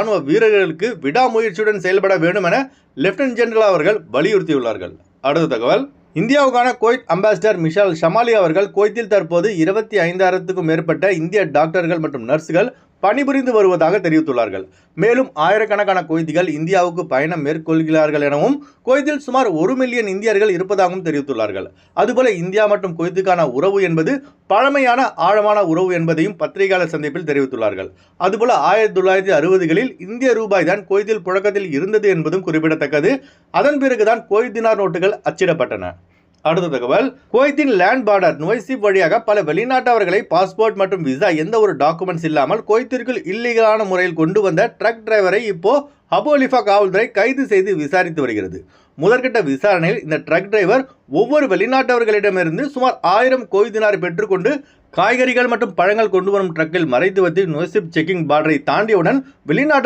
ராணுவ வீரர்களுக்கு விடாமுயற்சியுடன் செயல்பட வேண்டும் என லெப்டினன்ட் ஜெனரல் அவர்கள் வலியுறுத்தியுள்ளார்கள். அடுத்த தகவல், இந்தியாவுக்கான குவைத் அம்பாசிடர் மிஷால் ஷமாலி அவர்கள் குவைத்தில் தற்போது 25,000க்கும் மேற்பட்ட இந்திய டாக்டர்கள் மற்றும் நர்சுகள் பணிபுரிந்து வருவதாக தெரிவித்துள்ளார்கள். மேலும் ஆயிரக்கணக்கான குவைத்திகள் இந்தியாவுக்கு பயணம் மேற்கொள்கிறார்கள் எனவும் குவைத்தில் சுமார் 1 மில்லியன் இந்தியர்கள் இருப்பதாகவும் தெரிவித்துள்ளார்கள். அதுபோல இந்தியா மற்றும் குவைத்துக்கான உறவு என்பது பழமையான ஆழமான உறவு என்பதையும் பத்திரிகையாளர் சந்திப்பில் தெரிவித்துள்ளார்கள். அதுபோல 1960களில் இந்திய ரூபாய் தான் குவைத்தில் புழக்கத்தில் இருந்தது என்பதும் குறிப்பிடத்தக்கது. அதன் பிறகுதான் குவைத் தினார் நோட்டுகள் அச்சிடப்பட்டன. அடுத்த தகவல், குவைத்தின் லேண்ட் பார்டர் நுவைசிப் வழியாக பல வெளிநாட்டவர்களை பாஸ்போர்ட் மற்றும் விசா எந்த ஒரு டாக்குமெண்ட்ஸ் இல்லாமல் குவைத்திற்குள் இல்லீகலான முறையில் கொண்டு வந்த ட்ரக் டிரைவரை இப்போ அபு அலிஃபா காவல்துறை கைது செய்து விசாரித்து வருகிறது. முதற்கட்ட விசாரணையில் இந்த ட்ரக் டிரைவர் ஒவ்வொரு வெளிநாட்டவர்களிடமிருந்து சுமார் 1000 குவைத் தினார் பெற்றுக்கொண்டு காய்கறிகள் மற்றும் பழங்கள் கொண்டு வரும் ட்ரக்கில் மறைத்து வைத்து நுவைசிப் செக்கிங் பார்டரை தாண்டியவுடன் வெளிநாட்டு